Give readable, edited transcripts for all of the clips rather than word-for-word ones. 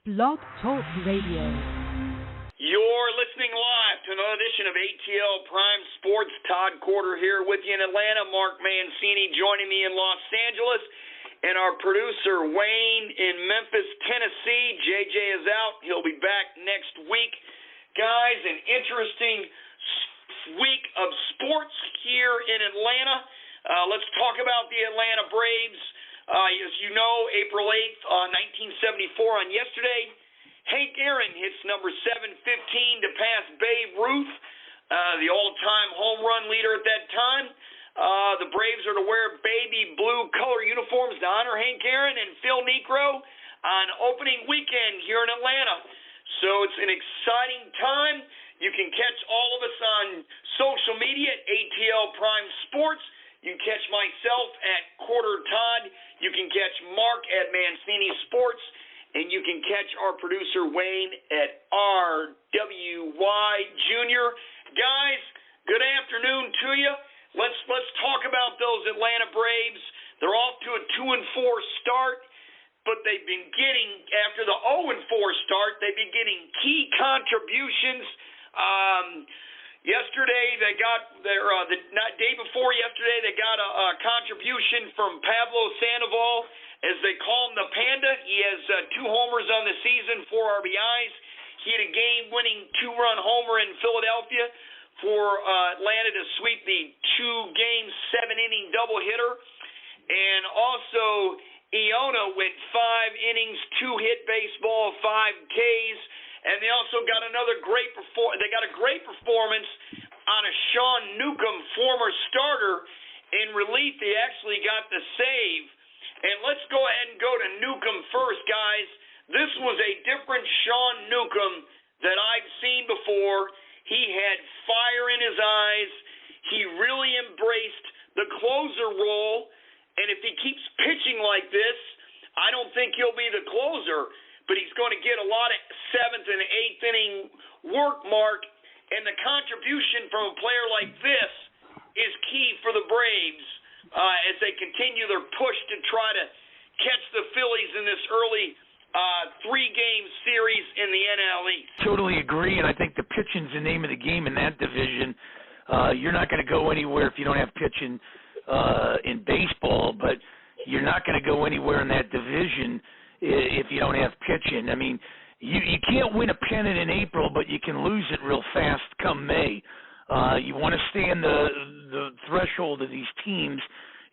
Blog Talk Radio. You're listening live to another edition of ATL Prime Sports. Todd Corder here with you in Atlanta. Mark Mancini joining me in Los Angeles. And our producer, Wayne, in Memphis, Tennessee. JJ is out. He'll be back next week. Guys, an interesting week of sports here in Atlanta. Let's talk about the Atlanta Braves. As you know, April 8th, 1974, on yesterday, Hank Aaron hits number 715 to pass Babe Ruth, the all-time home run leader at that time. The Braves are to wear baby blue color uniforms to honor Hank Aaron and Phil Niekro on opening weekend here in Atlanta. So it's an exciting time. You can catch all of us on social media at ATL Prime Sports. You can catch myself at Corder Todd. You can catch Mark at Mancini Sports. And you can catch our producer Wayne at RWY Jr. Guys, good afternoon to you. Let's talk about those Atlanta Braves. They're off to a 2-4 start, but they've been getting, after the 0-4 start, they've been getting key contributions. Yesterday, they got the day before yesterday, they got a contribution from Pablo Sandoval, as they call him the Panda. He has 2 homers on the season, 4 RBIs. He had a game-winning 2-run homer in Philadelphia for Atlanta to sweep the 2-game, 7-inning doublehitter. And also, Iona went 5 innings, 2-hit baseball, 5 Ks. And they also got another great performance on a Sean Newcomb, former starter. In relief, they actually got the save. And let's go ahead and go to Newcomb first, guys. This was a different Sean Newcomb that I've seen before. He had fire in his eyes. He really embraced the closer role. And if he keeps pitching like this, I don't think he'll be the closer, but he's going to get a lot of 7th and 8th inning work, Mark. And the contribution from a player like this is key for the Braves as they continue their push to try to catch the Phillies in this early 3-game series in the NL East. Totally agree, and I think the pitching's the name of the game in that division. You're not going to go anywhere if you don't have pitching in baseball, but you're not going to go anywhere in that division if you don't have pitching. I mean, you can't win a pennant in April, but you can lose it real fast come May. You want to stay in the threshold of these teams.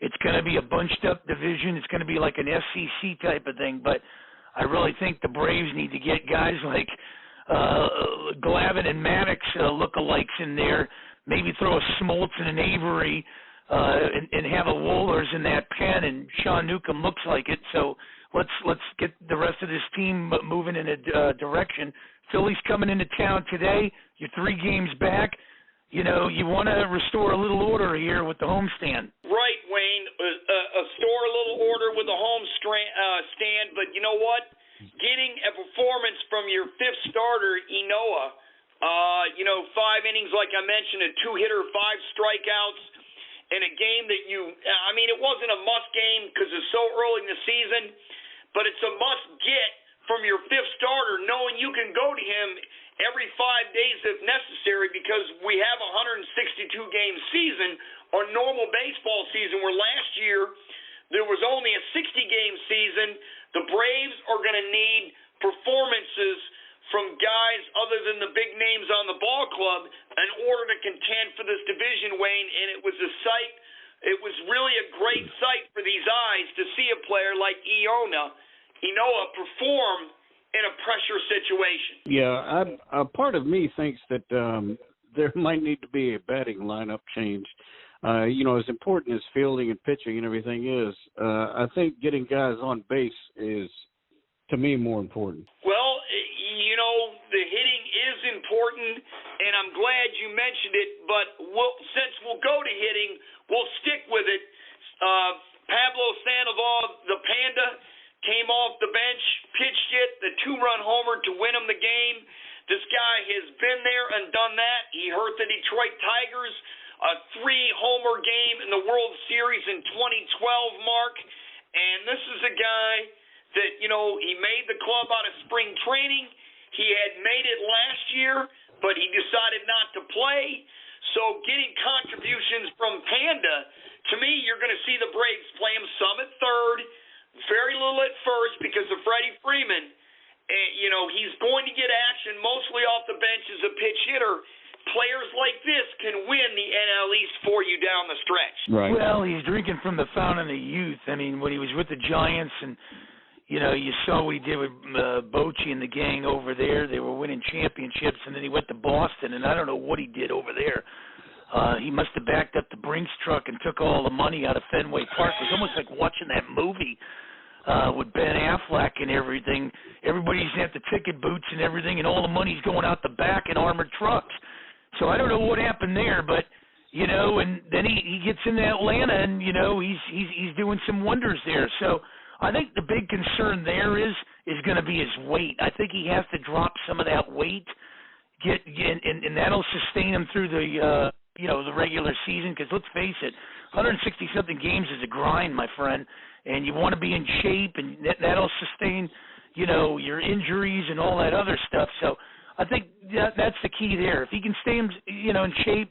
It's going to be a bunched-up division. It's going to be like an SEC type of thing, but I really think the Braves need to get guys like Glavine and Maddox lookalikes in there, maybe throw a Smoltz and an Avery and have a Wohlers in that pen, and Sean Newcomb looks like it, so let's get the rest of this team moving in a direction. Philly's coming into town today. You're 3 games back. You know, you want to restore a little order here with the homestand. Right, Wayne. Restore a little order with the home stand, but you know what? Getting a performance from your 5th starter, Enoa, 5 innings, like I mentioned, a 2-hitter, 5 strikeouts, in a game that it wasn't a must game because it's so early in the season, but it's a must get from your 5th starter, knowing you can go to him every 5 days if necessary, because we have a 162-game season or normal baseball season, where last year there was only a 60-game season. The Braves are going to need performances from guys other than the big names on the ball club in order to contend for this division, Wayne, and it was really a great sight for these eyes to see a player like Enoa perform in a pressure situation. Yeah, a part of me thinks that there might need to be a batting lineup change. As important as fielding and pitching and everything is, I think getting guys on base is, to me, more important. Well, the hitting is important, and I'm glad you mentioned it, but since we'll go to hitting, we'll stick with it. Pablo Sandoval, the Panda, came off the bench, pitched it, the 2-run homer to win him the game. This guy has been there and done that. He hurt the Detroit Tigers, a 3-homer game in the World Series in 2012, Mark. And this is a guy that, he made the club out of spring training. He had made it last year, but he decided not to play. So getting contributions from Panda, to me, you're going to see the Braves play him some at third, very little at first because of Freddie Freeman. And, he's going to get action mostly off the bench as a pitch hitter. Players like this can win the NL East for you down the stretch. Right. Well, he's drinking from the fountain of youth. I mean, when he was with the Giants and, you saw what he did with Bochy and the gang over there. They were winning championships, and then he went to Boston, and I don't know what he did over there. He must have backed up the Brinks truck and took all the money out of Fenway Park. It was almost like watching that movie with Ben Affleck and everything. Everybody's at the ticket booths and everything, and all the money's going out the back in armored trucks. So I don't know what happened there, but and then he gets into Atlanta, and he's doing some wonders there. So I think the big concern there is going to be his weight. I think he has to drop some of that weight, and that'll sustain him through the the regular season. Because let's face it, 160-something games is a grind, my friend, and you want to be in shape, and that'll sustain your injuries and all that other stuff. So I think that's the key there. If he can stay in shape,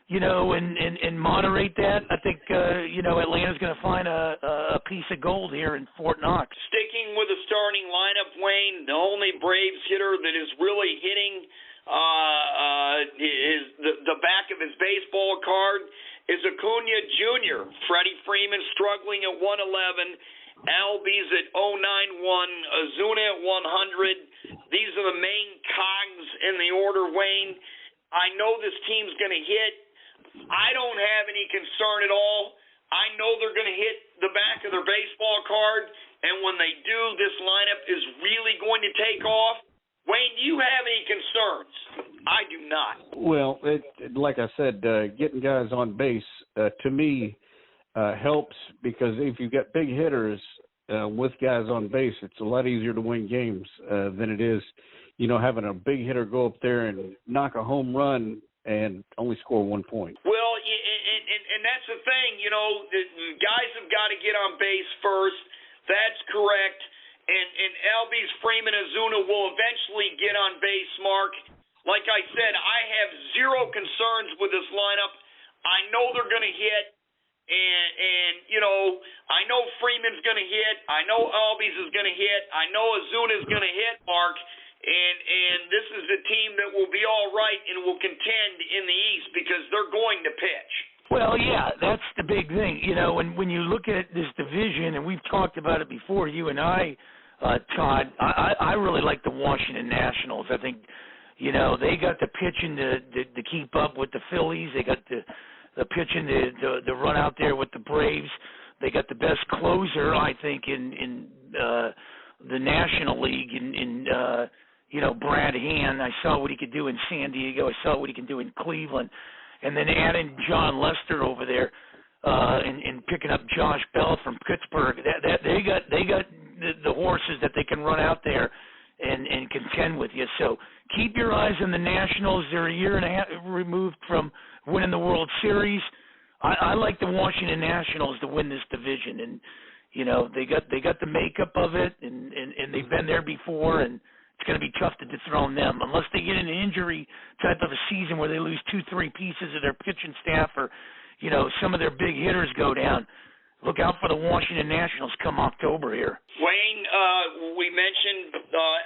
and moderate that, I think Atlanta's going to find a piece of gold here in Fort Knox. Sticking with the starting lineup, Wayne, the only Braves hitter that is really hitting is the back of his baseball card is Acuna Jr. Freddie Freeman struggling at 111. Albies at 091, Ozuna at 100. These are the main cogs in the order, Wayne. I know this team's going to hit. I don't have any concern at all. I know they're going to hit the back of their baseball card, and when they do, this lineup is really going to take off. Wayne, do you have any concerns? I do not. Well, like I said, getting guys on base, to me, helps, because if you've got big hitters with guys on base, it's a lot easier to win games than it is, having a big hitter go up there and knock a home run and only score 1 point. Well, and that's the thing, the guys have got to get on base first. That's correct. And Albies, Freeman, Ozuna will eventually get on base, Mark. Like I said, I have zero concerns with this lineup. I know they're going to hit. And I know Freeman's going to hit. I know Albies is going to hit. I know Ozuna's going to hit, Mark. And this is a team that will be all right and will contend in the East because they're going to pitch. Well, yeah, that's the big thing. When you look at this division, and we've talked about it before, you and I, Todd, I really like the Washington Nationals. I think, they got the pitching to keep up with the Phillies. They got the pitching to run out there with the Braves. They got the best closer, I think, in the National League in Brad Hand. I saw what he could do in San Diego. I saw what he can do in Cleveland. And then adding John Lester over there and picking up Josh Bell from Pittsburgh. They got the horses that they can run out there and contend with you. So keep your eyes on the Nationals. They're a year and a half removed from winning the World Series. I like the Washington Nationals to win this division, and they got the makeup of it, and they've been there before, and it's going to be tough to dethrone them unless they get an injury type of a season where they lose 2-3 pieces of their pitching staff, or some of their big hitters go down. Look out for the Washington Nationals come October here. Wayne, we mentioned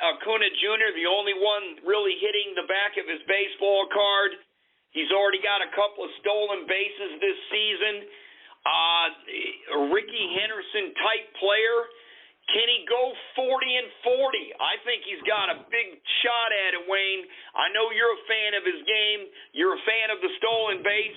Acuna Jr., the only one really hitting the back of his baseball card. He's already got a couple of stolen bases this season. Ricky Henderson-type player. Can he go 40-40? I think he's got a big shot at it, Wayne. I know you're a fan of his game. You're a fan of the stolen base.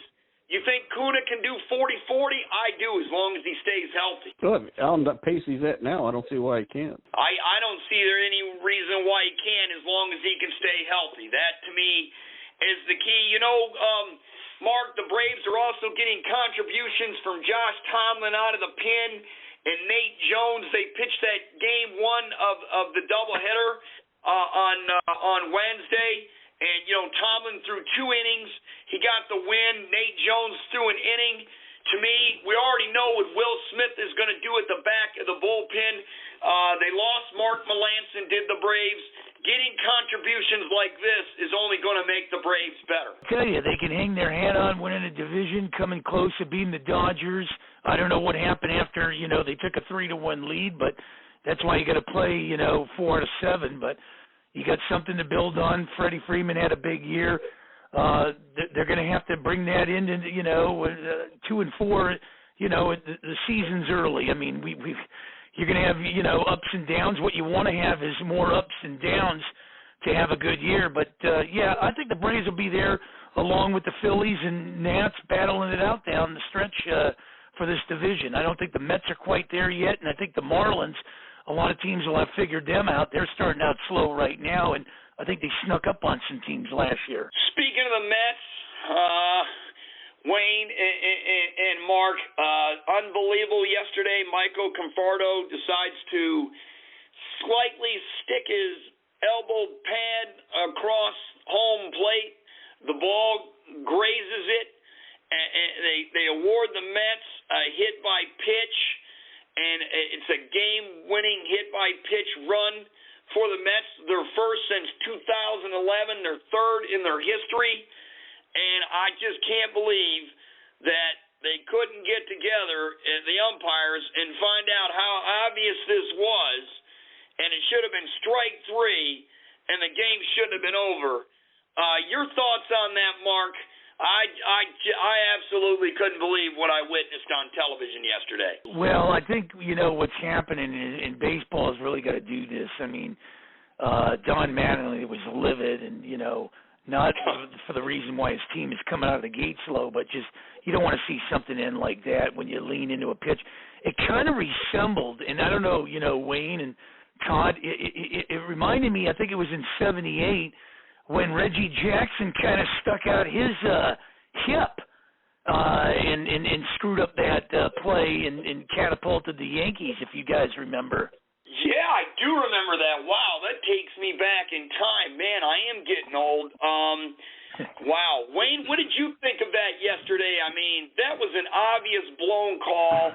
You think Kuna can do 40-40? I do, as long as he stays healthy. Well, on the pace he's at now, I don't see why he can't. I don't see there any reason why he can, as long as he can stay healthy. That, to me, is the key. Mark, the Braves are also getting contributions from Josh Tomlin out of the pen and Nate Jones. They pitched that game one of the doubleheader on Wednesday. And, Tomlin threw 2 innings. He got the win. Nate Jones threw an inning. To me, we already know what Will Smith is going to do at the back of the bullpen. They lost Mark Melanson, did the Braves. Getting contributions like this is only going to make the Braves better. I tell you, they can hang their hat on winning a division, coming close to beating the Dodgers. I don't know what happened after, they took a 3-1 lead, but that's why you got to play, 4 out of 7. But you got something to build on. Freddie Freeman had a big year. They're going to have to bring that in, 2 and 4. The season's early. I mean, you're going to have, ups and downs. What you want to have is more ups and downs to have a good year. But, I think the Braves will be there along with the Phillies and Nats battling it out down the stretch for this division. I don't think the Mets are quite there yet, and I think the Marlins, a lot of teams will have figured them out. They're starting out slow right now, and I think they snuck up on some teams last year. Speaking of the Mets, Wayne and Mark, unbelievable yesterday. Michael Conforto decides to slightly stick his elbow pad across home plate. The ball grazes it, and they award the Mets a hit by pitch, and it's a game-winning hit by pitch run for the Mets. Their first since 2011, their third in their history. And I just can't believe that they couldn't get together, the umpires, and find out how obvious this was. And it should have been strike 3, and the game shouldn't have been over. Your thoughts on that, Mark? I absolutely couldn't believe what I witnessed on television yesterday. Well, I think, what's happening in baseball has really got to do this. I mean, Don Mattingly was livid and, not for the reason why his team is coming out of the gate slow, but just you don't want to see something in like that when you lean into a pitch. It kind of resembled, and I don't know, Wayne and Todd, it reminded me, I think it was in 78, when Reggie Jackson kind of stuck out his hip and screwed up that play and catapulted the Yankees, if you guys remember. Yeah, I do remember that. Wow, that takes me back in time. Man, I am getting old. Wow. Wayne, what did you think of that yesterday? I mean, that was an obvious blown call.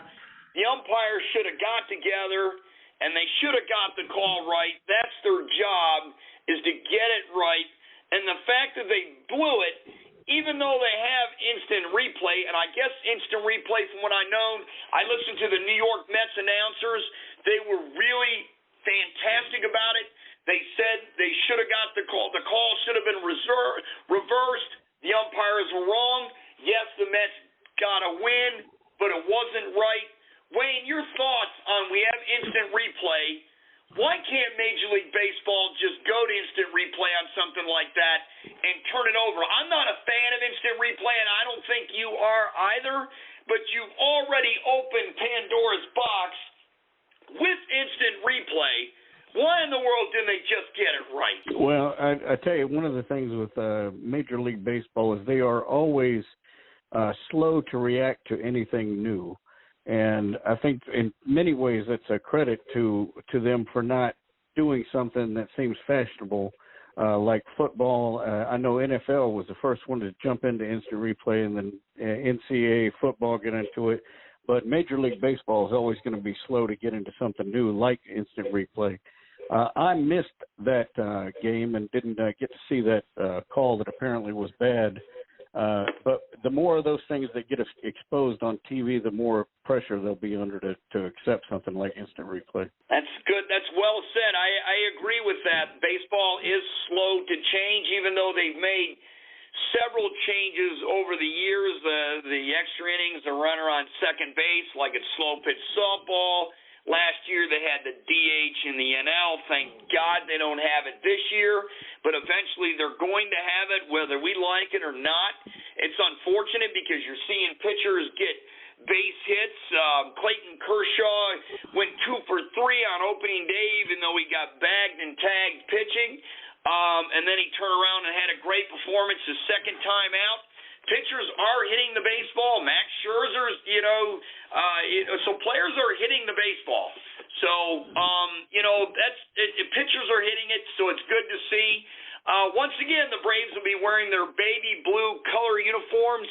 The umpires should have got together, and they should have got the call right. That's their job, is to get it right. And the fact that they blew it, even though they have instant replay, and I guess instant replay from what I know, I listened to the New York Mets announcers. They were really fantastic about it. They said they should have got the call. The call should have been reversed. The umpires were wrong. Yes, the Mets got a win, but it wasn't right. Wayne, your thoughts on we have instant replay. Why can't Major League Baseball just go to instant replay on something like that and turn it over? I'm not a fan of instant replay, and I don't think you are either, but you've already opened Pandora's box with instant replay. Why in the world didn't they just get it right? Well, I tell you, one of the things with Major League Baseball is they are always slow to react to anything new. And I think in many ways that's a credit to them for not doing something that seems fashionable, like football. I know NFL was the first one to jump into instant replay, and then NCAA football get into it. But Major League Baseball is always going to be slow to get into something new like instant replay. I missed that game and didn't get to see that call that apparently was bad. But the more of those things that get exposed on TV, the more pressure they'll be under to accept something like instant replay. That's good. That's well said. I agree with that. Baseball is slow to change, even though they've made several changes over the years. The extra innings, the runner on second base, like it's slow pitch softball. Last year they had the DH in the NL. Thank God they don't have it this year, but eventually they're going to have it whether we like it or not. It's unfortunate because you're seeing pitchers get base hits. Clayton Kershaw went 2 for 3 on opening day, even though he got bagged and tagged pitching. And then he turned around and had a great performance his second time out. Pitchers are hitting the baseball. Max Scherzer's, so players are hitting the baseball. So, pitchers are hitting it, so it's good to see. Once again, the Braves will be wearing their baby blue color uniforms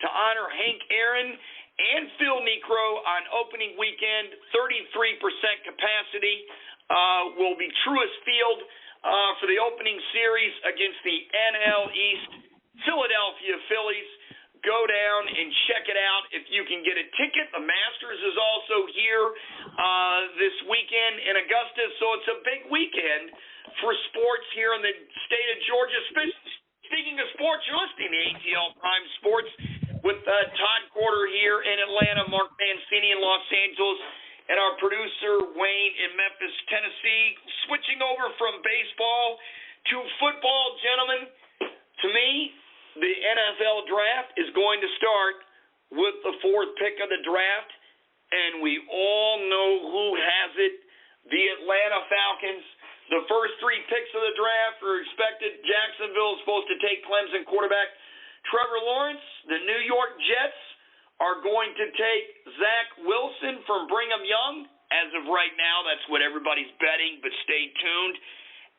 to honor Hank Aaron and Phil Necro on opening weekend. 33% capacity will be Truist Field for the opening series against the NL East Philadelphia Phillies. Go down and check it out if you can get a ticket. The Masters is also here this weekend in Augusta, so it's a big weekend for sports here in the state of Georgia. Speaking of sports, you're listening to ATL Prime Sports with Todd Corder here in Atlanta, Mark Mancini in Los Angeles, and our producer Wayne in Memphis, Tennessee. Switching over from baseball to football, gentlemen, to me, the NFL draft is going to start with the fourth pick of the draft, and we all know who has it, the Atlanta Falcons. The first three picks of the draft are expected. Jacksonville is supposed to take Clemson quarterback Trevor Lawrence. The New York Jets are going to take Zach Wilson from Brigham Young. As of right now, that's what everybody's betting, but stay tuned.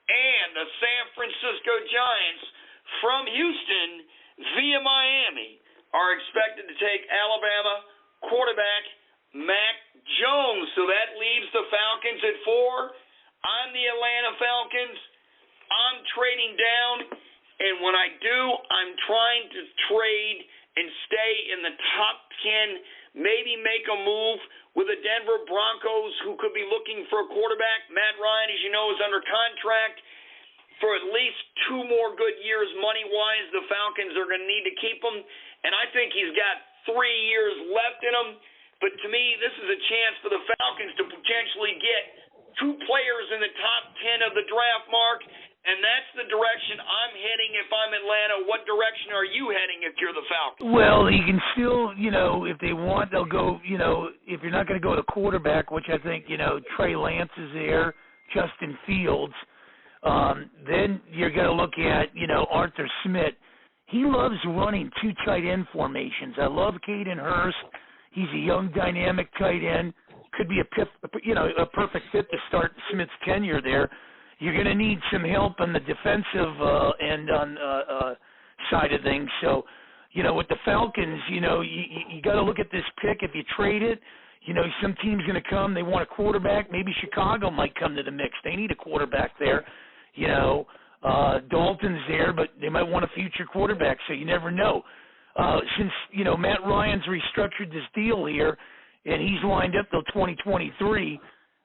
And the San Francisco Giants from Houston via Miami are expected to take Alabama quarterback Mac Jones. So that leaves the Falcons at 4. I'm the Atlanta Falcons. I'm trading down, and when I do, I'm trying to trade and stay in the top 10, maybe make a move with the Denver Broncos, who could be looking for a quarterback. Matt Ryan, as you know, is under contract for at least 2 more good years money-wise. The Falcons are going to need to keep him, and I think he's got 3 years left in him. But to me, this is a chance for the Falcons to potentially get 2 players in the top 10 of the draft, Mark, and that's the direction I'm heading if I'm Atlanta. What direction are you heading if you're the Falcons? Well, you can still, if they want, they'll go, if you're not going to go to quarterback, which I think, Trey Lance is there, Justin Fields, then you're going to look at, Arthur Smith. He loves running 2 tight end formations. I love Caden Hurst. He's a young, dynamic tight end. Could be a perfect fit to start Smith's tenure there. You're going to need some help on the defensive end on side of things. So, with the Falcons, you got to look at this pick. If you trade it, some team's going to come. They want a quarterback. Maybe Chicago might come to the mix. They need a quarterback there. Dalton's there, but they might want a future quarterback, so you never know. Since, Matt Ryan's restructured this deal here, and he's lined up till 2023,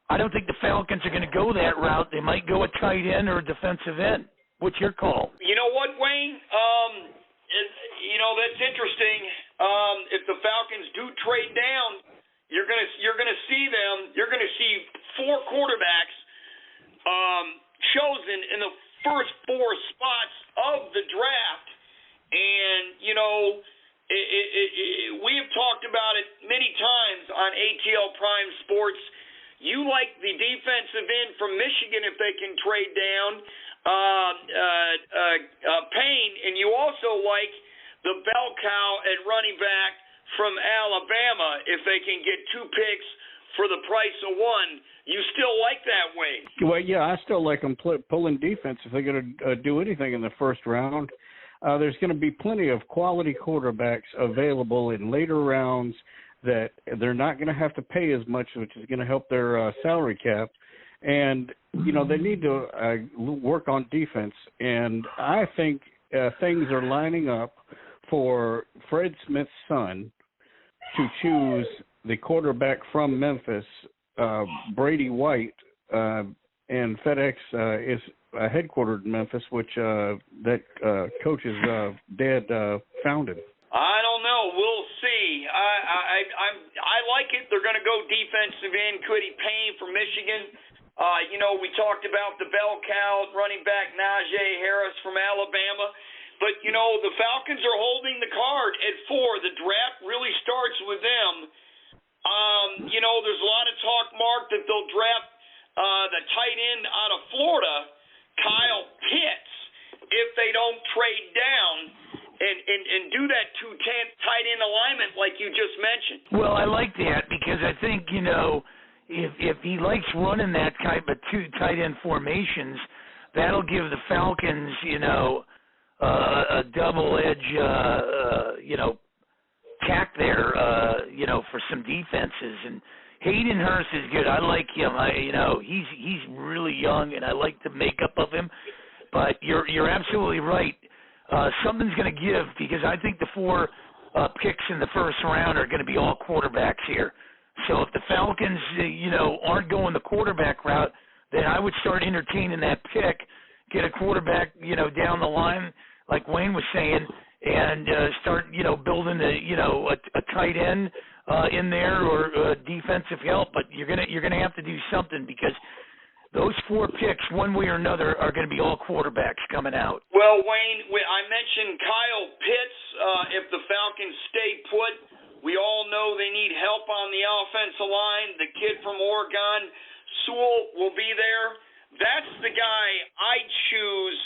I don't think the Falcons are going to go that route. They might go a tight end or a defensive end. What's your call? You know what, Wayne? That's interesting. If the Falcons do trade down, you're gonna see them. You're gonna see 4 quarterbacks chosen in the first 4 spots of the draft, and we have talked about it many times on ATL Prime Sports. You like the defensive end from Michigan if they can trade down, Payne, and you also like the bell cow at running back from Alabama if they can get 2 picks for the price of 1. You still like that, Wayne? Well, yeah, I still like them pulling defense if they're going to do anything in the first round. There's going to be plenty of quality quarterbacks available in later rounds that they're not going to have to pay as much, which is going to help their salary cap. And, they need to work on defense. And I think things are lining up for Fred Smith's son to choose the quarterback from Memphis, Brady White, and FedEx is headquartered in Memphis, which that coach's dad founded. I don't know. We'll see. I like it. They're going to go defensive end. Cody Payne from Michigan. We talked about the bell cow running back Najee Harris from Alabama. But, the Falcons are holding the card at 4. The draft really starts with them. There's a lot of talk, Mark, that they'll draft the tight end out of Florida, Kyle Pitts, if they don't trade down and do that 2 tight end alignment like you just mentioned. Well, I like that because I think, if he likes running that type of 2 tight end formations, that'll give the Falcons, a double edge, attack there, for some defenses. And Hayden Hurst is good. I like him. He's really young, and I like the makeup of him. But you're absolutely right. Something's going to give, because I think the 4 picks in the first round are going to be all quarterbacks here. So if the Falcons, aren't going the quarterback route, then I would start entertaining that pick, get a quarterback, down the line, like Wayne was saying, and start, building a tight end in there, or defensive help. But you're gonna have to do something, because those 4 picks, one way or another, are going to be all quarterbacks coming out. Well, Wayne, I mentioned Kyle Pitts. If the Falcons stay put, we all know they need help on the offensive line. The kid from Oregon, Sewell, will be there. That's the guy I choose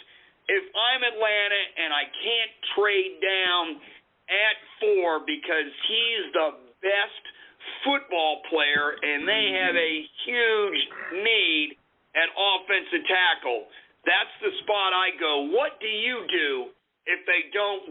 if I'm Atlanta and I can't trade down at 4, because he's the best football player, and they have a huge need at offensive tackle. That's the spot I go. What do you do if they don't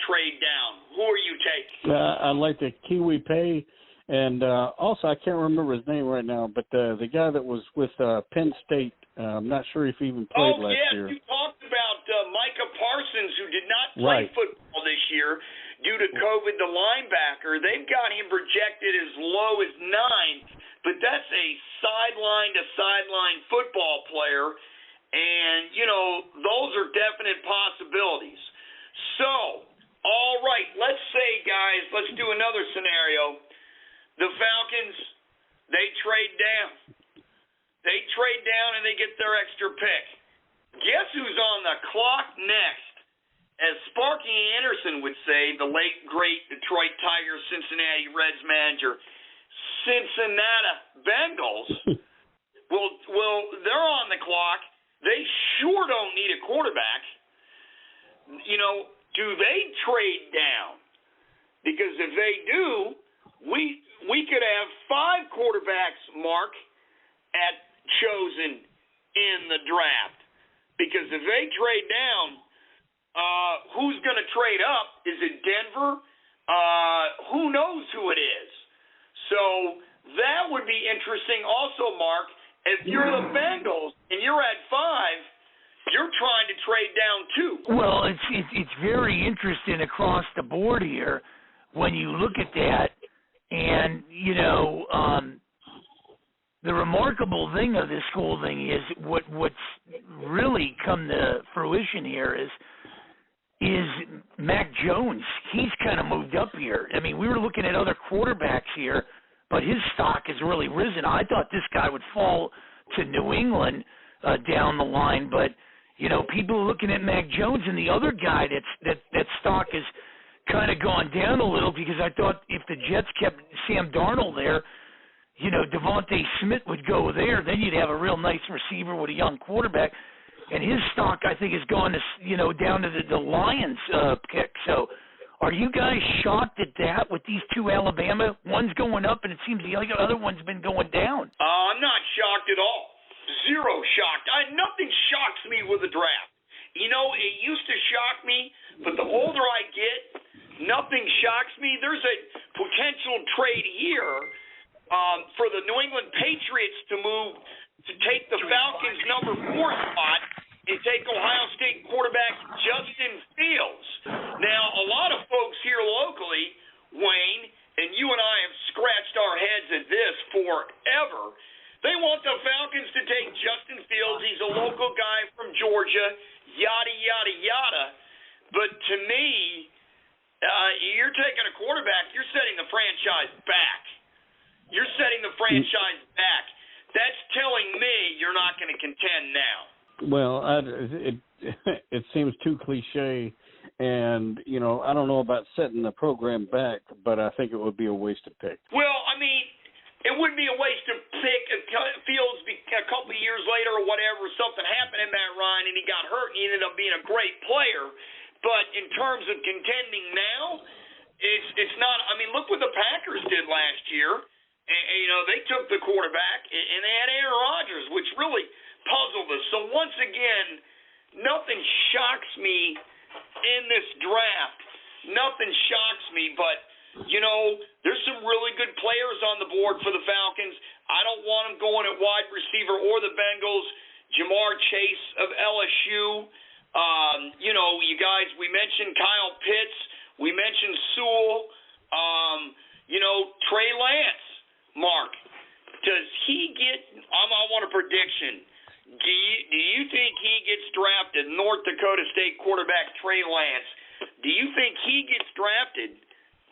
trade down? Who are you taking? I like the Kiwi Pay, and also I can't remember his name right now, but the guy that was with Penn State, I'm not sure if he even played last year. You talked about Micah Parsons, who did not play football this year due to COVID, the linebacker. They've got him projected as low as 9, but that's a sideline-to-sideline football player, and, those are definite possibilities. So, all right, let's say, guys, let's do another scenario. The Falcons, they trade down. They trade down and they get their extra pick. Guess who's on the clock next? As Sparky Anderson would say, the late, great Detroit Tigers, Cincinnati Reds manager, Cincinnati Bengals, well, they're on the clock. They sure don't need a quarterback. Do they trade down? Because if they do, we could have 5 quarterbacks, Mark, chosen in the draft. Because if they trade down, who's going to trade up? Is it Denver? Who knows who it is? So that would be interesting also, Mark. If you're the Bengals and you're at 5, you're trying to trade down too. Well, it's very interesting across the board here when you look at that. And, the remarkable thing of this whole thing is what's really come to fruition here is Mac Jones. He's kind of moved up here. I mean, we were looking at other quarterbacks here, but his stock has really risen. I thought this guy would fall to New England down the line, but people are looking at Mac Jones, and the other guy that stock has kind of gone down a little, because I thought if the Jets kept Sam Darnold there, Devontae Smith would go there. Then you'd have a real nice receiver with a young quarterback. And his stock, I think, has gone to, down to the Lions pick. So are you guys shocked at that with these 2 Alabama? One's going up, and it seems the other one's been going down. I'm not shocked at all. Zero shocked. Nothing shocks me with the draft. It used to shock me, but the older I get, nothing shocks me. There's a potential trade here for the New England Patriots to move to take the Falcons' number 4 spot and take Ohio State quarterback Justin Fields. Now, a lot of folks here locally, Wayne, and you and I have scratched our heads at this forever. They want the Falcons to take Justin Fields. He's a local guy from Georgia, yada, yada, yada. But to me, you're taking a quarterback, you're setting the franchise back. You're setting the franchise back. That's telling me you're not going to contend now. Well, it seems too cliche, and I don't know about setting the program back, but I think it would be a wasted pick. Well, I mean, it wouldn't be a waste to pick Fields a couple of years later or whatever. Something happened to Matt Ryan and he got hurt and he ended up being a great player. But in terms of contending now, it's not. I mean, look what the Packers did last year. And, they took the quarterback, and they had Aaron Rodgers, which really puzzled us. So, once again, nothing shocks me in this draft. nothing shocks me, but, there's some really good players on the board for the Falcons. I don't want them going at wide receiver or the Bengals. Jamar Chase of LSU. You guys, we mentioned Kyle Pitts. We mentioned Sewell. Trey Lance, Mark. Does he get – I want a prediction. Do you think he gets drafted, North Dakota State quarterback Trey Lance? Do you think he gets drafted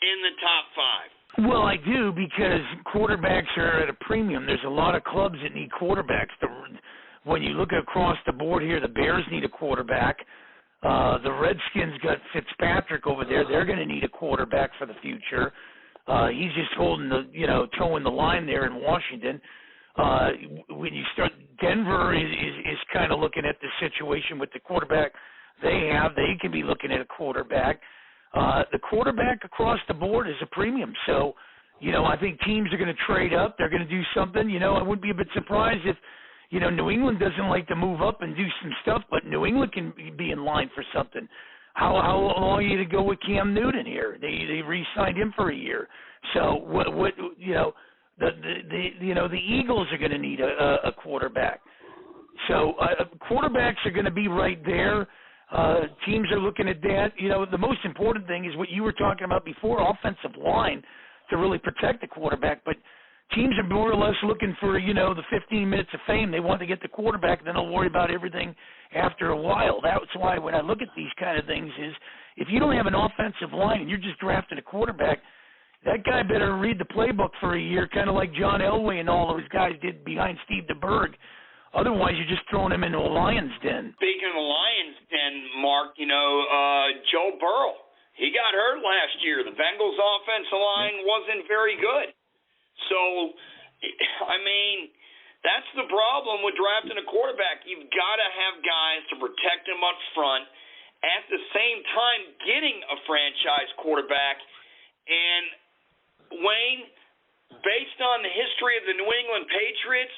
in the top 5? Well, I do, because quarterbacks are at a premium. There's a lot of clubs that need quarterbacks. When you look across the board here, the Bears need a quarterback. The Redskins got Fitzpatrick over there. They're going to need a quarterback for the future. He's just holding towing the line there in Washington. When you start, Denver is kind of looking at the situation with the quarterback they have. They can be looking at a quarterback. The quarterback across the board is a premium. So, I think teams are going to trade up. They're going to do something. I wouldn't be a bit surprised if, New England doesn't like to move up and do some stuff, but New England can be in line for something. How long are you to go with Cam Newton here? They re-signed him for a year. So the Eagles are going to need a quarterback. So quarterbacks are going to be right there. Teams are looking at that. The most important thing is what you were talking about before, offensive line, to really protect the quarterback. But teams are more or less looking for, the 15 minutes of fame. They want to get the quarterback, then they'll worry about everything after a while. That's why when I look at these kind of things is, if you don't have an offensive line and you're just drafting a quarterback, that guy better read the playbook for a year, kind of like John Elway and all those guys did behind Steve DeBerg. Otherwise, you're just throwing him into a lion's den. Speaking of the lion's den, Mark, Joe Burrow, he got hurt last year. The Bengals' offensive line wasn't very good. So, that's the problem with drafting a quarterback. You've got to have guys to protect him up front. At the same time, getting a franchise quarterback. And, Wayne, based on the history of the New England Patriots,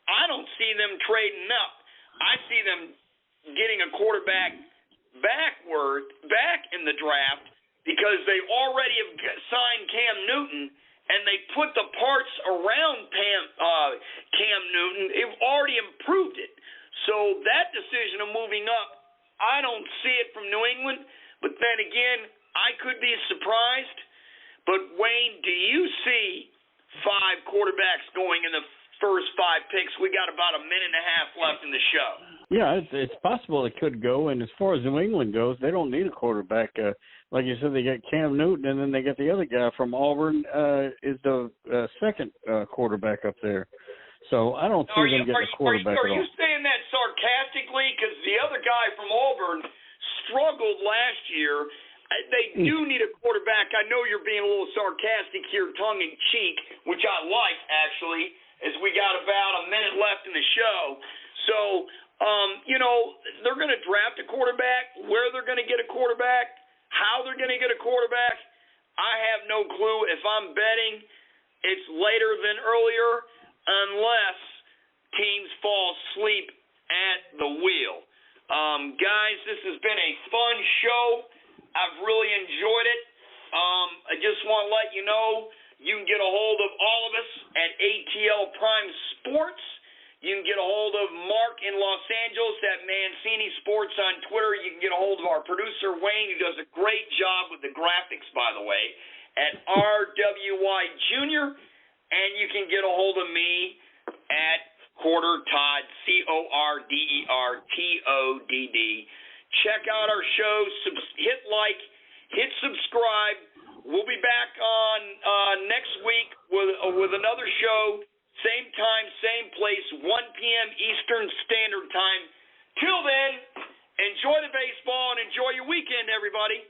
I don't see them trading up. I see them getting a quarterback back in the draft because they already have signed Cam Newton, and they put the parts around Cam Newton. They've already improved it. So that decision of moving up, I don't see it from New England. But then again, I could be surprised. But, Wayne, do you see 5 quarterbacks going in the first 5 picks? We got about a minute and a half left in the show. Yeah, it's possible it could go. And as far as New England goes, they don't need a quarterback. Like you said, they got Cam Newton, and then they got the other guy from Auburn is the second quarterback up there. So I don't see them getting a quarterback at all. Are you saying that sarcastically? Because the other guy from Auburn struggled last year. They do need a quarterback. I know you're being a little sarcastic here, tongue-in-cheek, which I like, actually, as we got about a minute left in the show. So, they're going to draft a quarterback, where they're going to get a quarterback, how they're going to get a quarterback. I have no clue. If I'm betting, it's later than earlier, unless teams fall asleep at the wheel. Guys, this has been a fun show. I've really enjoyed it. I just want to let you know you can get a hold of all of us at ATL Prime Sports. You can get a hold of Mark in Los Angeles at Mancini Sports on Twitter. You can get a hold of our producer, Wayne, who does a great job with the graphics, by the way, at RWY Jr. And you can get a hold of me at Corder Todd, CORDERTODD. Check out our shows. Hit like, hit subscribe. We'll be back on next week with another show. Same time, same place, 1 p.m. Eastern Standard Time. Till then, enjoy the baseball and enjoy your weekend, everybody.